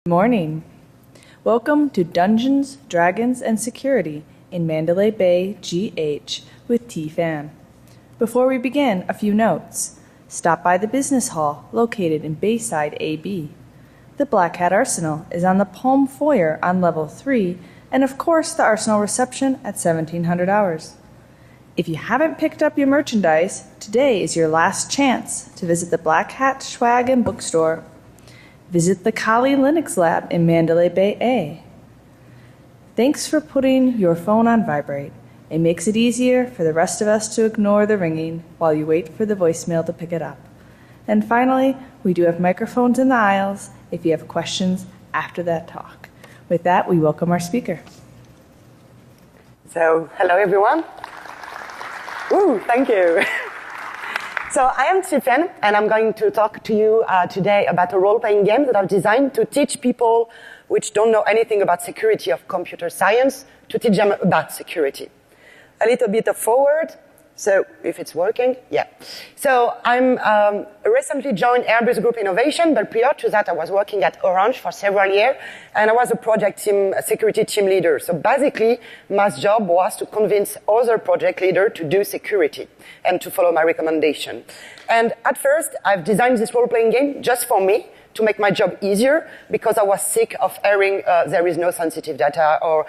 Morning. Welcome to Dungeons, Dragons, and Security in Mandalay Bay, GH with T-Fan. Before we begin, a few notes. Stop by the business hall located in Bayside, AB. The Black Hat Arsenal is on the Palm Foyer on level 3, and of course the Arsenal reception at 1700 hours. If you haven't picked up your merchandise, today is your last chance to visit the Black Hat Swag and Bookstore. Visit the Kali Linux Lab in Mandalay Bay A. Thanks for putting your phone on vibrate. It makes it easier for the rest of us to ignore the ringing while you wait for the voicemail to pick it up. And finally, we do have microphones in the aisles if you have questions after that talk. With that, we welcome our speaker. So, hello everyone. Ooh, thank you. So I am T-Fan, and I'm going to talk to you today about a role-playing game that I've designed to teach people which don't know anything about security of computer science, to teach them about security. A little bit of forward, so if it's working, yeah. So I'm recently joined Airbus Group Innovation, but prior to that I was working at Orange for several years, and I was a project team, a security team leader. So basically, my job was to convince other project leaders to do security and to follow my recommendation. And at first, I've designed this role-playing game just for me, to make my job easier, because I was sick of hearing there is no sensitive data or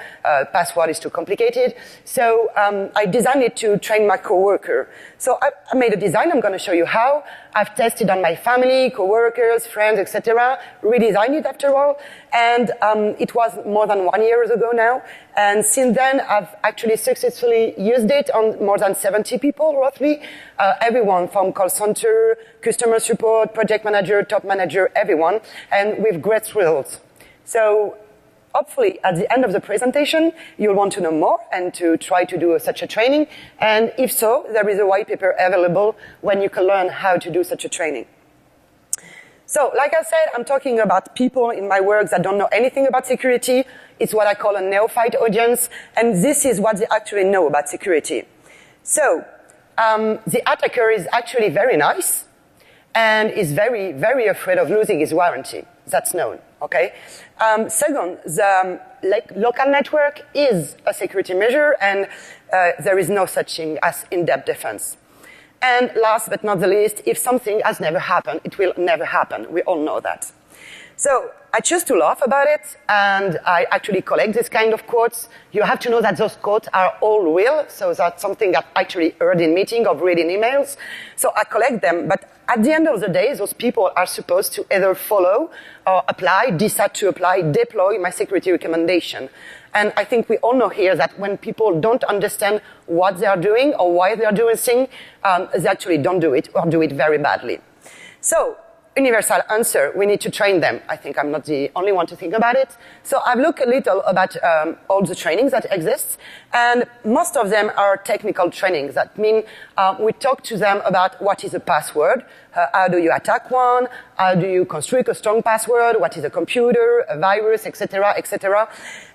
password is too complicated. So I designed it to train my coworker. So I made a design. I'm going to show you how. I've tested on my family, coworkers, friends, etc. Redesigned it after all. And it was more than 1 year ago now. And since then, I've actually successfully used it on more than 70 people, roughly. Everyone from call center, customer support, project manager, top manager, everyone, and with great results. So hopefully, at the end of the presentation, you'll want to know more and to try to do such a training. And if so, there is a white paper available when you can learn how to do such a training. So, like I said, I'm talking about people in my work that don't know anything about security. It's what I call a neophyte audience, and this is what they actually know about security. So, the attacker is actually very nice and is very, very afraid of losing his warranty. That's known, okay? Second, the local network is a security measure, and there is no such thing as in-depth defense. And last but not the least, if something has never happened, it will never happen. We all know that. So I choose to laugh about it, and I actually collect this kind of quotes. You have to know that those quotes are all real, so that's something I've actually heard in meetings or read in emails. So I collect them, but at the end of the day, those people are supposed to either follow or apply, decide to apply, deploy my security recommendation. And I think we all know here that when people don't understand what they are doing or why they are doing things, they actually don't do it or do it very badly. So, universal answer, we need to train them. I think I'm not the only one to think about it. So I've looked a little about all the trainings that exist, and most of them are technical trainings. That mean we talk to them about what is a password, how do you attack one, how do you construct a strong password, what is a computer, a virus, etc., etc.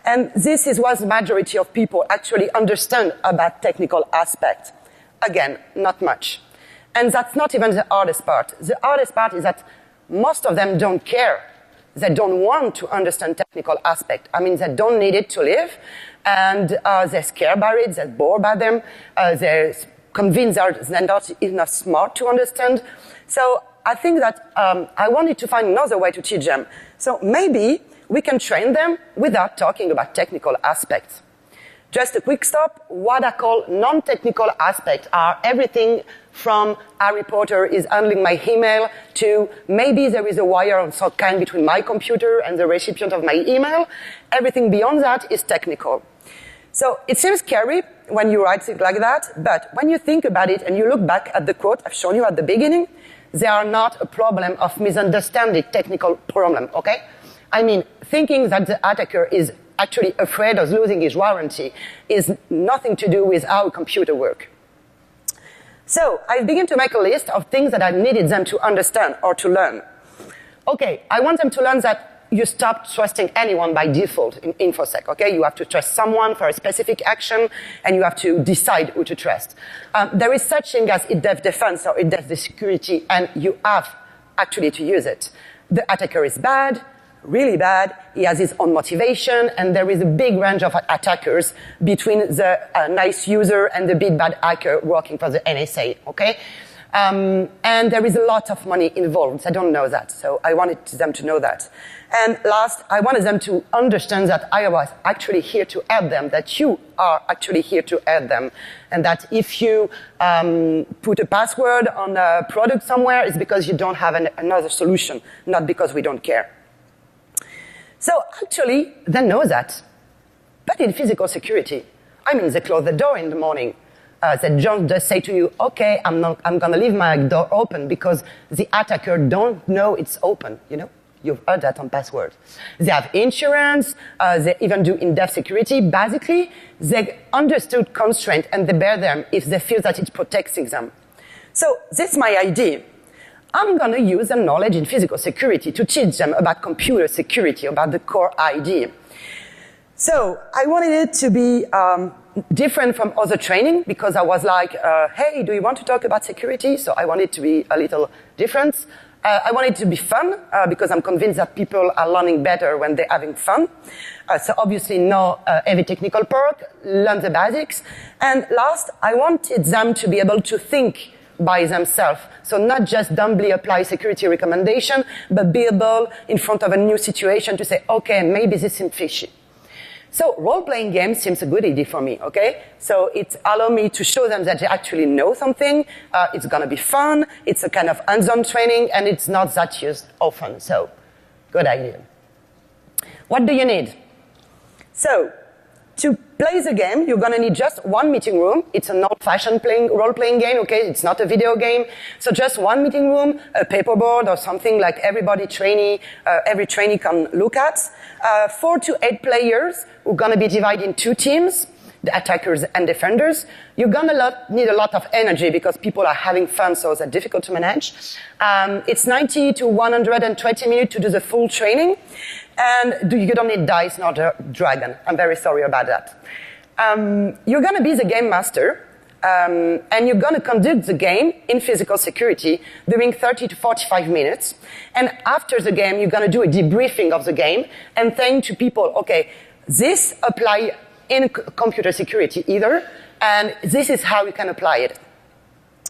And this is what the majority of people actually understand about technical aspects. Again, not much. And that's not even the hardest part. The hardest part is that most of them don't care. They don't want to understand technical aspect. I mean, they don't need it to live, and they're scared by it, they're bored by them, they're convinced they're not enough smart to understand. So I think that I wanted to find another way to teach them. So maybe we can train them without talking about technical aspects. Just a quick stop, what I call non-technical aspects are everything from Harry Potter is handling my email to maybe there is a wire of some kind between my computer and the recipient of my email. Everything beyond that is technical. So it seems scary when you write it like that, but when you think about it and you look back at the quote I've shown you at the beginning, they are not a problem of misunderstanding technical problem, okay? I mean, thinking that the attacker is actually afraid of losing his warranty is nothing to do with how a computer works. So I begin to make a list of things that I needed them to understand or to learn. Okay, I want them to learn that you stop trusting anyone by default in InfoSec, okay? You have to trust someone for a specific action, and you have to decide who to trust. There is such thing as in-depth defense or in-depth security, and you have actually to use it. The attacker is bad, really bad. He has his own motivation, and there is a big range of attackers between the nice user and the big bad hacker working for the NSA, okay? And there is a lot of money involved. I don't know that, so I wanted them to know that. And last, I wanted them to understand that I was actually here to help them, that you are actually here to help them, and that if you put a password on a product somewhere, it's because you don't have another solution, not because we don't care. So actually, they know that. But in physical security, I mean, they close the door in the morning. They don't just say to you, okay, I'm going to leave my door open because the attacker don't know it's open, you know? You've heard that on password. They have insurance, they even do in-depth security. Basically, they understood constraint and they bear them if they feel that it protects them. So that's my idea. I'm going to use the knowledge in physical security to teach them about computer security, about the core idea. So I wanted it to be different from other training because I was like, hey, do you want to talk about security? So I wanted it to be a little different. I want it to be fun because I'm convinced that people are learning better when they're having fun. So obviously no heavy technical perk, learn the basics. And last, I wanted them to be able to think by themselves. So not just dumbly apply security recommendation, but be able in front of a new situation to say, okay, maybe this seems fishy. So role-playing games seems a good idea for me, okay? So it allows me to show them that they actually know something. It's going to be fun. It's a kind of hands-on training, and it's not that used often. So good idea. What do you need? So to play the game, you're going to need just one meeting room. It's an old-fashioned role-playing game, okay? It's not a video game. So just one meeting room, a paperboard or something like every trainee can look at. 4 to 8 players who are going to be divided in 2 teams, the attackers and defenders. You're going to need a lot of energy because people are having fun, so they're difficult to manage. It's 90 to 120 minutes to do the full training. And you don't need dice, not a dragon. I'm very sorry about that. You're going to be the game master, and you're going to conduct the game in physical security during 30 to 45 minutes. And after the game, you're going to do a debriefing of the game and saying to people, okay, this apply in computer security either, and this is how you can apply it.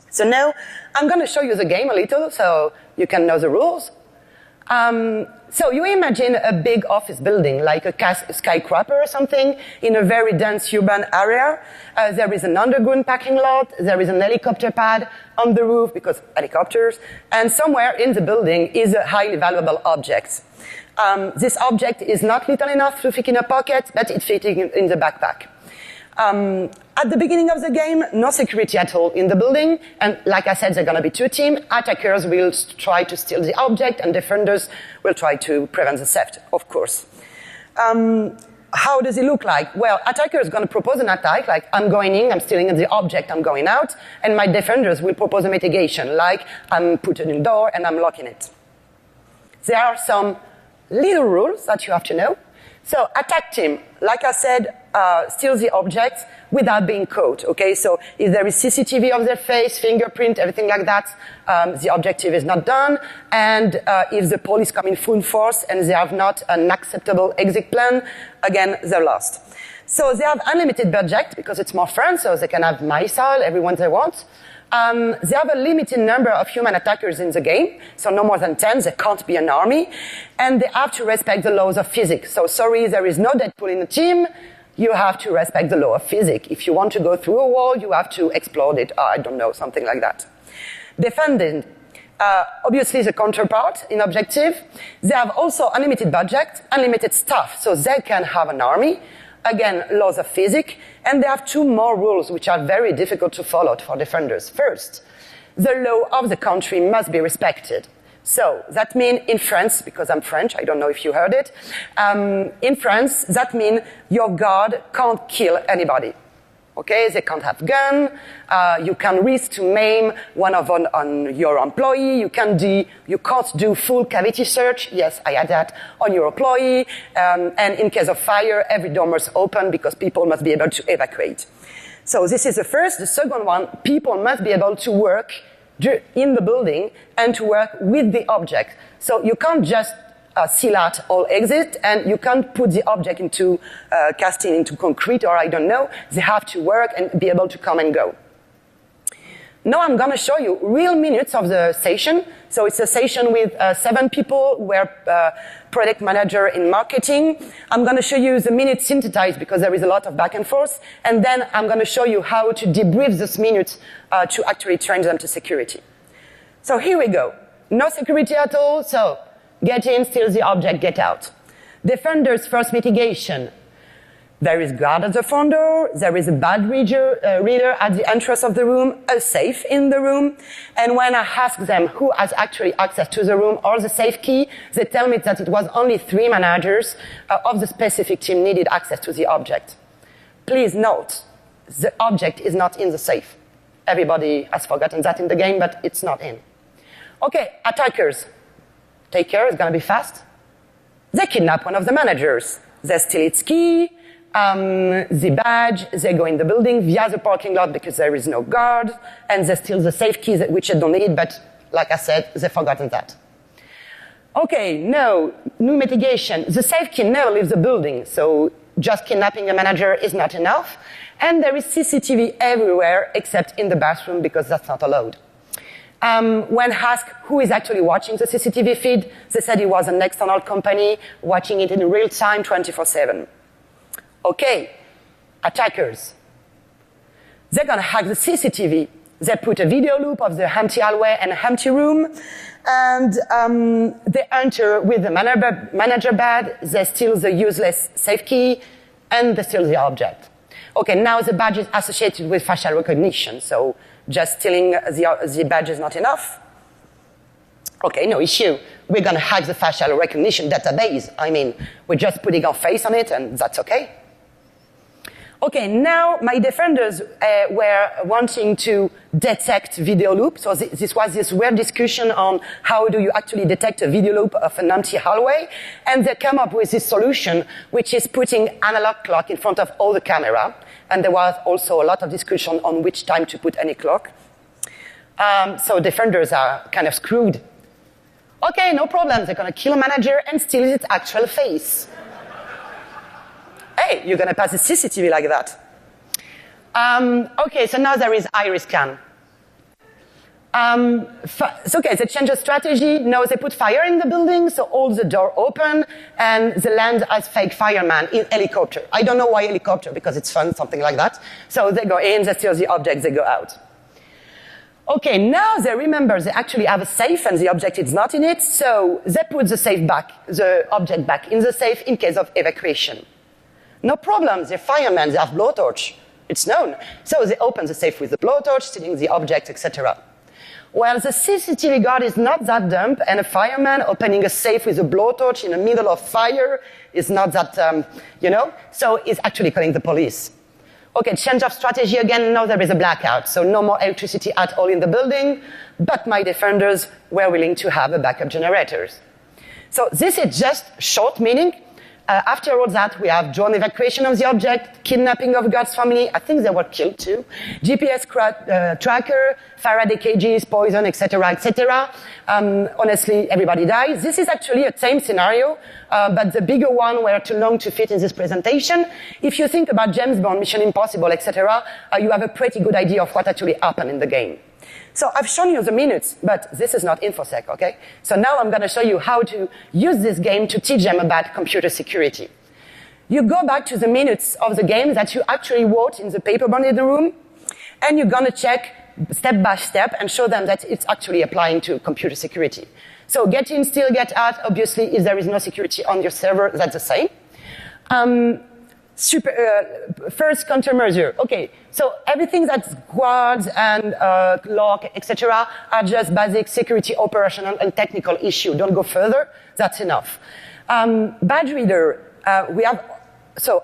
So now I'm going to show you the game a little so you can know the rules. So you imagine a big office building, like a skyscraper or something, in a very dense urban area. There is an underground parking lot. There is an helicopter pad on the roof, because helicopters. And somewhere in the building is a highly valuable object. This object is not little enough to fit in a pocket, but it fits in the backpack. At the beginning of the game, no security at all in the building, and like I said, there are going to be 2 teams. Attackers will try to steal the object, and defenders will try to prevent the theft, of course. How does it look like? Well, attacker is going to propose an attack, like I'm going in, I'm stealing the object, I'm going out, and my defenders will propose a mitigation, like I'm putting in the door and I'm locking it. There are some little rules that you have to know. So attack team, like I said, steals the object without being caught, okay? So if there is CCTV of their face, fingerprint, everything like that, the objective is not done. And if the police come in full force and they have not an acceptable exit plan, again, they're lost. So they have unlimited budget because it's more fun, so they can have missile, everyone they want. They have a limited number of human attackers in the game, so no more than 10, they can't be an army, and they have to respect the laws of physics. So sorry, there is no Deadpool in the team, you have to respect the law of physics. If you want to go through a wall, you have to explode it, I don't know, something like that. Defending, obviously the counterpart in objective. They have also unlimited budget, unlimited staff, so they can have an army. Again, laws of physics, and they have 2 more rules which are very difficult to follow for defenders. First, the law of the country must be respected. So that means in France, because I'm French, I don't know if you heard it, in France, that means your guard can't kill anybody. Okay, they can't have gun. You can risk to maim one of on your employee. You can't do full cavity search. Yes, I had that on your employee. And in case of fire, every door must open because people must be able to evacuate. So this is the first. The second one, people must be able to work in the building and to work with the object. So you can't just seal out all exit, and you can't put the object into casting into concrete, or I don't know. They have to work and be able to come and go. Now I'm going to show you real minutes of the session. So it's a session with 7 people. We're product manager in marketing. I'm going to show you the minutes synthesized because there is a lot of back and forth. And then I'm going to show you how to debrief these minutes to actually change them to security. So here we go. No security at all. So get in, steal the object, get out. Defenders first mitigation. There is guard at the front door, there is a bad reader at the entrance of the room, a safe in the room, and when I ask them who has actually access to the room or the safe key, they tell me that it was only 3 managers of the specific team needed access to the object. Please note, the object is not in the safe. Everybody has forgotten that in the game, but it's not in. Okay, attackers. Take care, it's gonna be fast. They kidnap one of the managers. They steal its key, the badge, they go in the building via the parking lot because there is no guard, and they steal the safe keys, which they don't need, but like I said, they've forgotten that. Okay, no, new mitigation. The safe key never leaves the building, so just kidnapping a manager is not enough. And there is CCTV everywhere except in the bathroom because that's not allowed. When asked who is actually watching the CCTV feed, they said it was an external company watching it in real time 24/7. Okay, attackers. They're gonna hack the CCTV. They put a video loop of the empty hallway and empty room, and they enter with the manager badge, they steal the useless safe key, and they steal the object. Okay, now the badge is associated with facial recognition, so just stealing the badge is not enough. Okay, no issue. We're gonna hack the facial recognition database. I mean, we're just putting our face on it, and that's okay. Okay, now my defenders were wanting to detect video loop. So this was this weird discussion on how do you actually detect a video loop of an empty hallway. And they come up with this solution, which is putting analog clock in front of all the camera. And there was also a lot of discussion on which time to put any clock. So defenders are kind of screwed. Okay, no problem. They're going to kill a manager and steal its actual face. Hey, you're going to pass the CCTV like that. Okay, so now there is iris scan. Okay, they change the strategy. Now they put fire in the building, so all the door open, and they land as fake fireman in helicopter. I don't know why helicopter, because it's fun, something like that. So they go in, they steal the object, they go out. Okay, now they remember they actually have a safe and the object is not in it, so they put the object back in the safe in case of evacuation. No problem, they're firemen, they have blowtorch. It's known. So they open the safe with the blowtorch, stealing the object, etc. Well, the CCTV guard is not that dumb, and a fireman opening a safe with a blowtorch in the middle of fire is not that, so he's actually calling the police. Okay, change of strategy again, now there is a blackout, so no more electricity at all in the building, but my defenders were willing to have a backup generators. So this is just short meaning. After all that, we have drone evacuation of the object, kidnapping of guard's family, I think they were killed too, GPS tracker, Faraday cages, poison, etc., etc. Honestly, everybody dies. This is actually a same scenario, but the bigger one were too long to fit in this presentation. If you think about James Bond, Mission Impossible, etc., you have a pretty good idea of what actually happened in the game. So I've shown you the minutes, but this is not InfoSec, okay? So now I'm going to show you how to use this game to teach them about computer security. You go back to the minutes of the game that you actually wrote in the paperboard in the room, and you're going to check step by step and show them that it's actually applying to computer security. So get in, steal, get out. Obviously, if there is no security on your server, that's the same. First countermeasure. Okay, so everything that's guards and lock, etc., are just basic security, operational, and technical issue. Don't go further. That's enough. Badge reader. We have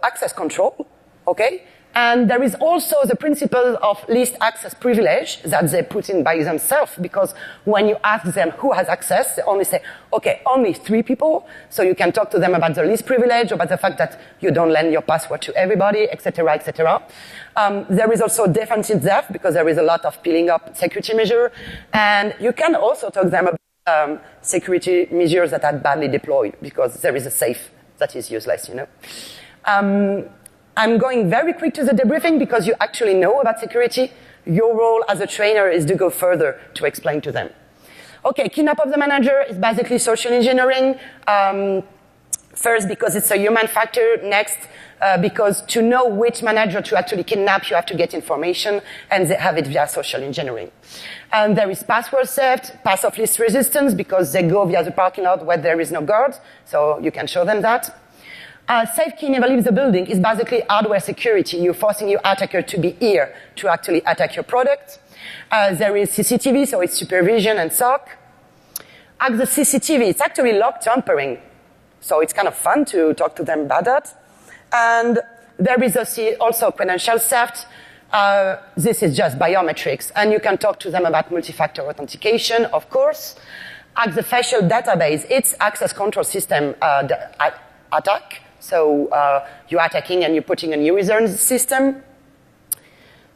access control. Okay, and there is also the principle of least access privilege that they put in by themselves, because when you ask them who has access, they only say, okay, only 3 people, so you can talk to them about the least privilege, about the fact that you don't lend your password to everybody, etc., etc. There is also defensive depth, because there is a lot of peeling up security measure, and you can also talk to them about security measures that are badly deployed because there is a safe that is useless, I'm going very quick to the debriefing because you actually know about security. Your role as a trainer is to go further to explain to them. Okay, kidnap of the manager is basically social engineering. First, because it's a human factor. Next, because to know which manager to actually kidnap, you have to get information, and they have it via social engineering. And there is password theft, pass of least resistance, because they go via the parking lot where there is no guard, so you can show them that. Safe key never leaves the building is basically hardware security. You're forcing your attacker to be here to actually attack your product. There is CCTV, so it's supervision and SOC. Hack the CCTV, it's actually log tampering. So it's kind of fun to talk to them about that. And there is also credential theft. This is just biometrics. And you can talk to them about multi-factor authentication, of course. Hack the facial database, it's access control system attack. So you're attacking and you're putting a new user in the system.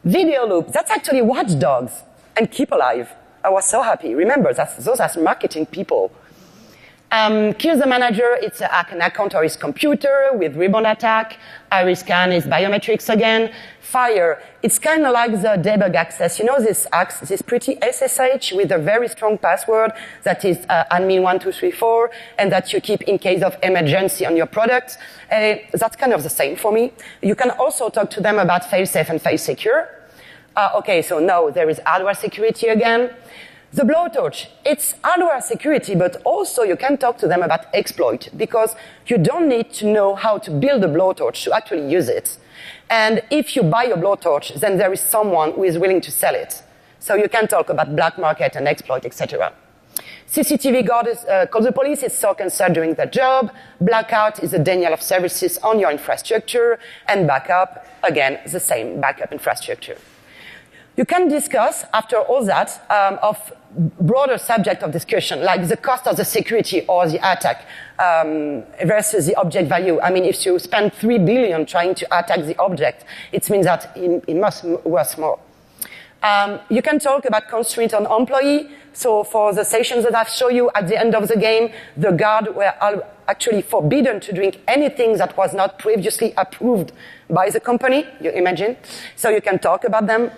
Video loop, that's actually Watchdogs and Keep Alive. I was so happy. Remember, those are marketing people. Kill the manager, it's an account or his computer with rebound attack. Iris scan is biometrics again. Fire, it's kind of like the debug access. This pretty SSH with a very strong password that is admin1234 and that you keep in case of emergency on your product. That's kind of the same for me. You can also talk to them about fail-safe and fail-secure. Okay, so now there is hardware security again. The blowtorch, it's hardware security, but also you can talk to them about exploit because you don't need to know how to build a blowtorch to actually use it. And if you buy a blowtorch, then there is someone who is willing to sell it. So you can talk about black market and exploit, etc. CCTV guard calls the police, it's SOC and CERT doing their job. Blackout is a denial of services on your infrastructure. And backup, again, the same, backup infrastructure. You can discuss, after all that, of broader subject of discussion, like the cost of the security or the attack versus the object value. I mean, if you spend 3 billion trying to attack the object, it means that it must worth more. You can talk about constraint on employee. So for the sessions that I've shown you at the end of the game, the guard were actually forbidden to drink anything that was not previously approved by the company, you imagine. So you can talk about them.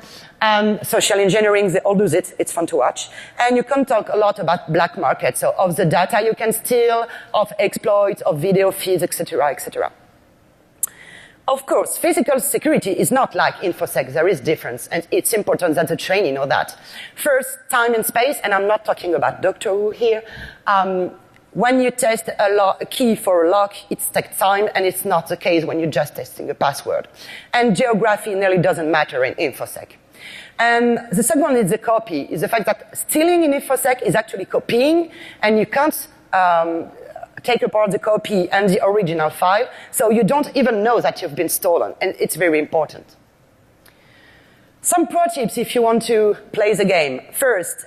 Social engineering, they all do it. It's fun to watch. And you can talk a lot about black market, so of the data you can steal, of exploits, of video feeds, etc., etc. Of course, physical security is not like InfoSec. There is difference, and it's important that the trainee know that. First, time and space, and I'm not talking about Doctor Who here. When you test a key for a lock, it takes time, and it's not the case when you're just testing a password. And geography nearly doesn't matter in InfoSec. And the second one is the copy, is the fact that stealing in InfoSec is actually copying, and you can't take apart the copy and the original file, so you don't even know that you've been stolen, and it's very important. Some pro tips if you want to play the game. First,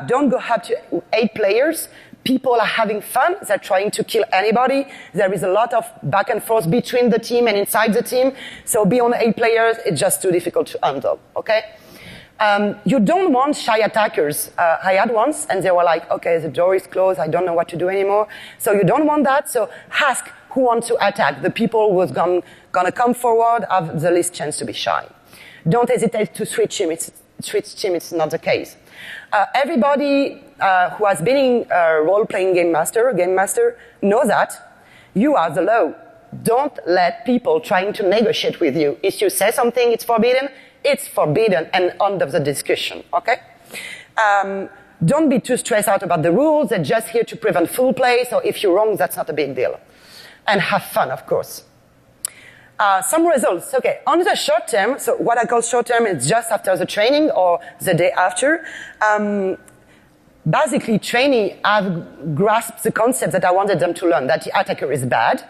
don't go up to 8 players. People are having fun. They're trying to kill anybody. There is a lot of back and forth between the team and inside the team. So beyond 8 players, it's just too difficult to handle, okay? You don't want shy attackers. I had once, and they were like, okay, the door is closed, I don't know what to do anymore. So you don't want that, so ask who wants to attack. The people who's gonna come forward have the least chance to be shy. Don't hesitate to switch team. It's not the case. Everybody who has been in a role-playing game master, know that you are the law. Don't let people trying to negotiate with you. If you say something, it's forbidden and end of the discussion, okay? Don't be too stressed out about the rules. They're just here to prevent full play, so if you're wrong, that's not a big deal. And have fun, of course. Some results, okay. On the short term, so what I call short term is just after the training or the day after. Basically, trainees have grasped the concept that I wanted them to learn, that the attacker is bad,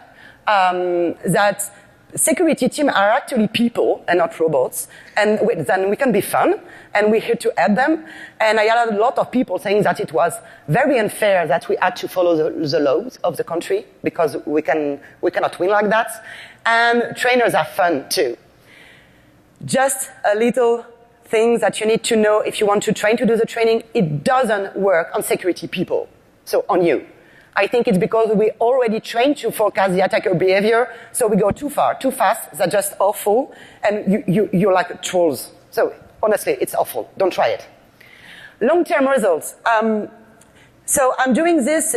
that security team are actually people and not robots, and then we can be fun, and we're here to help them. And I had a lot of people saying that it was very unfair that we had to follow the laws of the country, because we cannot win like that. And trainers are fun too. Just a little thing that you need to know if you want to train to do the training, it doesn't work on security people. So on you. I think it's because we already trained to forecast the attacker behavior, so we go too far, too fast, they're just awful, and you're like trolls. So honestly, it's awful. Don't try it. Long-term results. So I'm doing this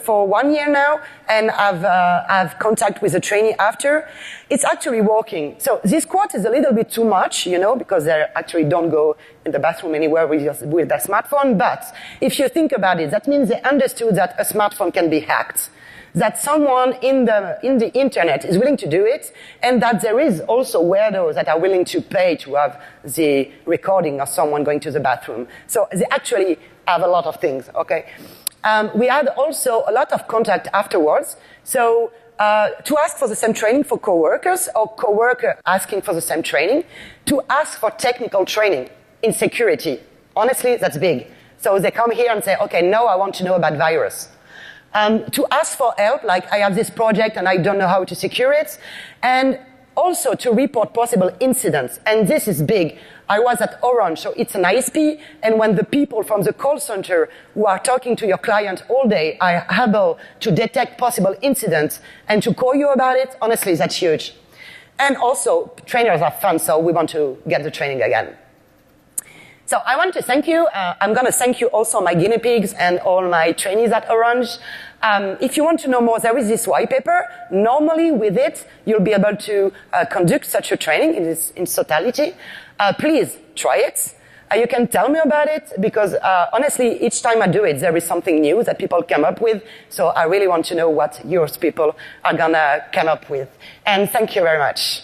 for 1 year now, and I've contact with a trainee after. It's actually working. So this quote is a little bit too much, because they actually don't go in the bathroom anywhere with their smartphone. But if you think about it, that means they understood that a smartphone can be hacked, that someone in the internet is willing to do it, and that there is also weirdos that are willing to pay to have the recording of someone going to the bathroom. So they actually have a lot of things, okay? We had also a lot of contact afterwards. So to ask for the same training for coworkers, or coworker asking for the same training, to ask for technical training in security. Honestly, that's big. So they come here and say, okay, now I want to know about virus. To ask for help, like I have this project and I don't know how to secure it, and also to report possible incidents. And this is big. I was at Orange, so it's an ISP, and when the people from the call center who are talking to your client all day are able to detect possible incidents and to call you about it, honestly, that's huge. And also, trainers are fun, so we want to get the training again. So I want to thank you. I'm going to thank you also my guinea pigs and all my trainees at Orange. If you want to know more, there is this white paper. Normally with it, you'll be able to conduct such a training in totality. Please try it. You can tell me about it because honestly, each time I do it, there is something new that people come up with. So I really want to know what yours people are going to come up with. And thank you very much.